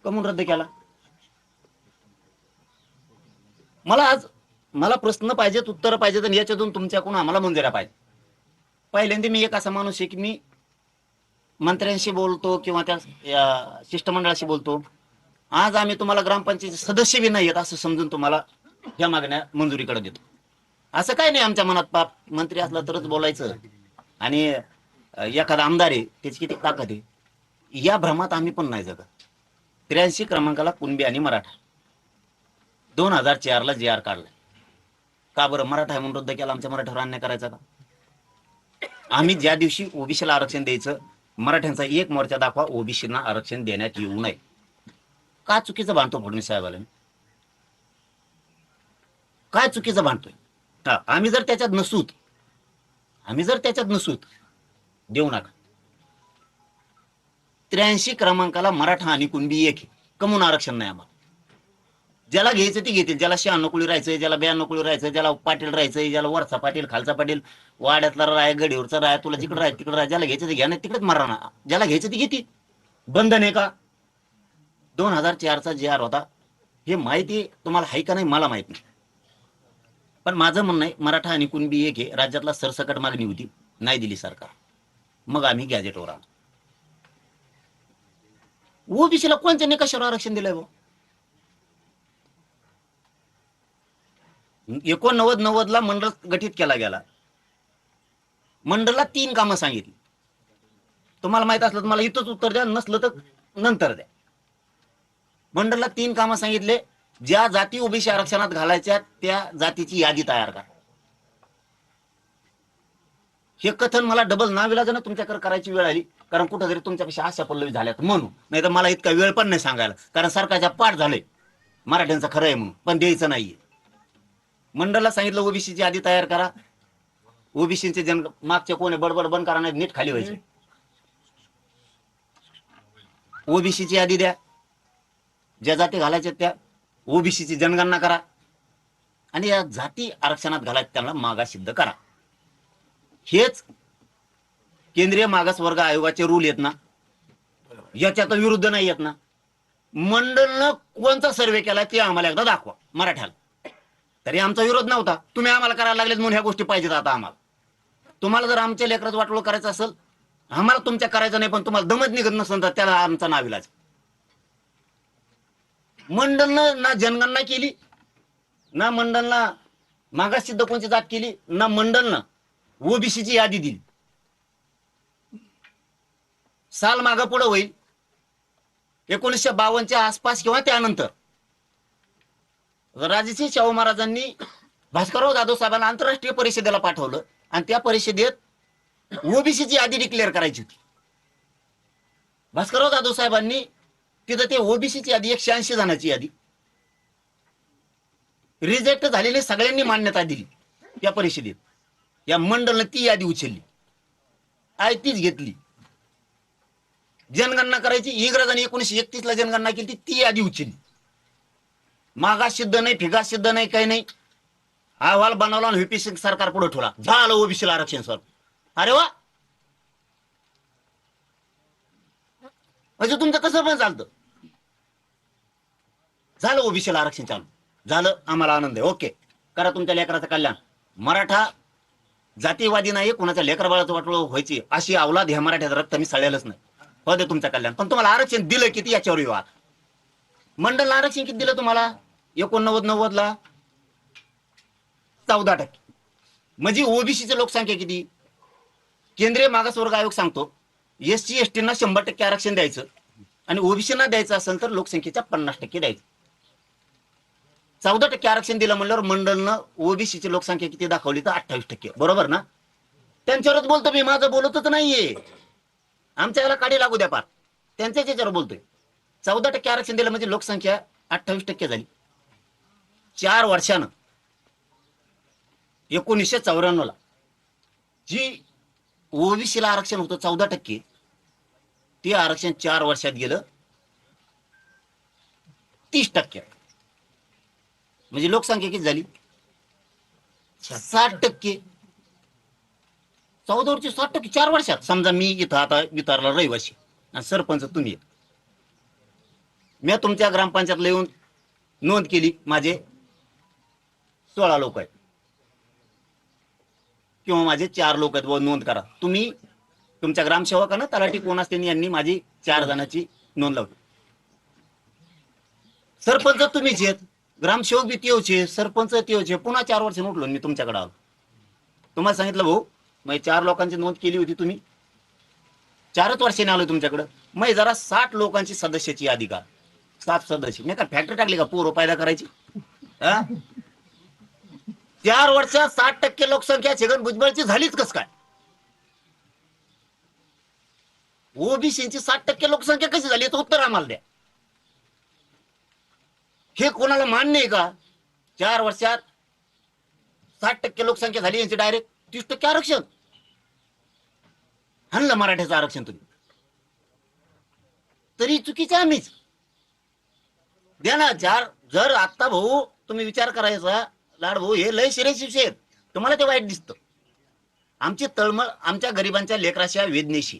कमून रद्द केला? मला प्रश्न पाहिजेत, उत्तर पाहिजेत, आणि याच्यातून तुमच्याकडून आम्हाला मंजुऱ्या पाहिजे. पहिल्यांदा मी एक असा माणूस आहे की मी मंत्र्यांशी बोलतो किंवा त्या शिष्टमंडळाशी बोलतो. आज आम्ही तुम्हाला ग्रामपंचायत सदस्य बी नाही आहेत असं समजून तुम्हाला ह्या मागण्या मंजुरीकडे देतो. असं काय नाही आमच्या मनात, पाप मंत्री असला तरच बोलायचं आणि एखादा आमदार आहे त्याची किती ताकद आहे, या भ्रमात आम्ही पण नाही जगत. 83 क्रमांकाला कुणबी आणि मराठा 2004 ला GR काढलाय. का बरं? मराठा म्हणून रद्द केला, आमच्या मराठ्यावर अन्याय करायचा का? आम्ही ज्या दिवशी ओबीसीला आरक्षण द्यायचं, मराठ्यांचा एक मोर्चा दाखवा ओबीसीना आरक्षण देण्यात येऊ नये. का चुकीचं भांडतो फडणवीस साहेबाला? काय चुकीचं भांडतोय? आम्ही जर त्याच्यात नसूत देऊ नका. 83 क्रमांकाला मराठा आणि कुणबी एक कमून आरक्षण नाही आम्हाला. ज्याला घ्यायचं ते घेतील, ज्याला 96 कुळी राहायचंय, ज्याला 92 कुळी राहायचंय, ज्याला पाटील राहायचंय, ज्याला वरचा पाटील खालचा पाटील, वाड्यातला राय, गडीवरचा राय, तुला जिकडे राहायचं तिकडे राहाय, ज्याला घ्यायचं ते घ्या, नाही तिकडेच मारा ना. ज्याला घ्यायचं ते घेतील. बंधन आहे का? 2004चा GR होता, हे माहिती तुम्हाला आहे का नाही मला माहित नाही. पण माझं म्हणणं आहे मराठा आणि कुणबी एक आहे, राज्यातला सरसकट मागणी होती, नाही दिली सरकार, मग आम्ही गॅजेटवर आलो. ओबीसीला कोणत्या निकषावर आरक्षण दिलंय भाऊ? 89 ला मंडळ गठीत केला गेला. मंडळाला 3 कामं सांगितली. तुम्हाला माहित असलं तर मला इथंच उत्तर द्या, नसलं तर नंतर द्या. मंडळाला 3 कामं सांगितले. ज्या जाती ओबीसी आरक्षणात घालायच्या त्या जातीची यादी तयार करा. हे कथन मला डबल नाविलाजानं तुमच्याकडे करायची वेळ आली, कारण कुठं जरी तुमच्यापेक्षा आशा पल्लवी झाल्यात म्हणून, नाही तर मला इतका वेळ पण नाही सांगायला, कारण सरकारच्या पाठ झालंय मराठ्यांचं खरं आहे म्हणून, पण द्यायचं नाहीये. मंडळाला सांगितलं ओबीसीची यादी तयार करा. ओबीसीचे जन मागचे कोणी बडबड बंद करा, नाही नीट खाली व्हायचे. ओबीसीची यादी द्या, ज्या जाती घालायच्या त्या. ओबीसीची जनगणना करा आणि या जाती आरक्षणात घालायच्या त्यांना मागास सिद्ध करा. हेच केंद्रीय मागासवर्ग आयोगाचे रूल आहेत ना, याच्यात विरुद्ध नाही येत ना. मंडळनं कोणता सर्वे केला ते आम्हाला एकदा दाखवा मराठ्याला. तरी आमचा विरोध नव्हता, तुम्ही आम्हाला करायला लागलेत म्हणून ह्या गोष्टी पाहिजेत आता आम्हाला. तुम्हाला जर आमच्या लेकराचं वाटोळं करायचं असेल, आम्हाला तुमच्या करायचं नाही, पण तुम्हाला दमत निघत नसेल तर त्याला आमचा नाविलाज. मंडळनं ना जनगणना केली, ना मंडळना मागास सिद्ध कोणची जात केली, ना मंडळनं ओबीसीची यादी दिली. साल मागं पुढं होईल 1952च्या आसपास किंवा त्यानंतर राजश्री शाहू महाराजांनी भास्करराव जाधव साहेबांना आंतरराष्ट्रीय परिषदेला पाठवलं आणि त्या परिषदेत ओबीसीची यादी डिक्लेअर करायची होती. भास्करराव जाधव साहेबांनी तिथं ते ओबीसीची यादी 180 जणांची यादी रिजेक्ट झालेली सगळ्यांनी मान्यता दिली त्या परिषदेत. या मंडळाने ती यादी उचलली, आहे तीच घेतली. जनगणना करायची, इंग्रजांनी 1931 ला जनगणना केली, ती यादी उचलली. मागास सिद्ध नाही, फिगास सिद्ध नाही, काही नाही. अहवाल बनवला आणि व्हीपी सिंग सरकार पुढे ठेवला, झालं ओबीसीला आरक्षण सर. अरे वा, म्हणजे तुमचं कसं पण चालतं. झालं ओबीसीला आरक्षण चालू झालं, आम्हाला आनंद आहे. ओके, करा तुमच्या लेकराचं कल्याण. मराठा जातीवादी नाही, कुणाच्या लेकर बाळाचं वाटोळ व्हायची अशी अवलाद ह्या मराठ्याचं रक्त मी सळलेलंच नाही. हो दे तुमचं कल्याण. पण तुम्हाला आरक्षण दिलं किती याच्यावर विवाद. मंडळाला आरक्षण किती दिलं तुम्हाला? 89-90 ला 14%. म्हणजे ओबीसीची लोकसंख्या किती? केंद्रीय मागासवर्ग आयोग सांगतो एससी एसटीना 100% आरक्षण द्यायचं आणि ओबीसीना द्यायचं असेल तर लोकसंख्येच्या 50% द्यायचं. 14% आरक्षण दिलं म्हणल्यावर मंडळनं ओबीसीची लोकसंख्या किती दाखवली तर 28%. बरोबर ना? त्यांच्यावरच बोलतो मी, माझं बोलतच नाहीये. आमच्या याला काढी लागू द्या पार, त्यांच्याच याच्यावर बोलतोय. 14% आरक्षण दिलं म्हणजे लोकसंख्या 28% झाली. 4 वर्षानं 1994 ला जी ओबीसीला आरक्षण होतं 14%, ते आरक्षण 4 वर्षात गेलं 30%. म्हणजे लोकसंख्या किती झाली? 60%. 14 वरची 60% 4 वर्षात. समजा मी इथं आता वितारला रहिवाशी आणि सरपंच तुम्ही, मी तुमच्या ग्रामपंचायतला येऊन नोंद केली, माझे 16 लोक आहेत किंवा माझे 4 लोक आहेत व नोंद करा. तुम्ही तुमच्या ग्रामसेवकानं तलाठी कोण असते यांनी माझी 4 जणांची नोंद लावली. सरपंच तुम्हीच आहेत, ग्रामसेवक बी तेवचे, सरपंच तेवचे. पुन्हा 4 वर्ष उठलो मी तुमच्याकडे आलो. तुम्हाला सांगितलं भाऊ मग 4 लोकांची नोंद केली होती तुम्ही, 4च वर्षाने आलो तुमच्याकडे. मग जरा 60 लोकांची सदस्याची यादी का, 7 सदस्य. मी का फॅक्टरी टाकली का पोरं पैदा करायची? 4 वर्षात 60% लोकसंख्या छगन भुजबळची झालीच कस काय? ओबीसीची 60% लोकसंख्या कशी झाली याचं उत्तर आम्हाला द्या. हे कोणाला मान्य आहे का? 4 वर्षात 60% लोकसंख्या झाली यांची डायरेक्ट 30% आरक्षण. आणलं मराठ्याचं आरक्षण तुम्ही, तरी चुकीचं आम्हीच द्या ना. जर आता भाऊ तुम्ही विचार करायचा, लाड भाऊ हे लय शिरेशिवशे आहेत, तुम्हाला ते वाईट दिसतं. आमची तळमळ आमच्या गरिबांच्या लेकराच्या वेदनेशी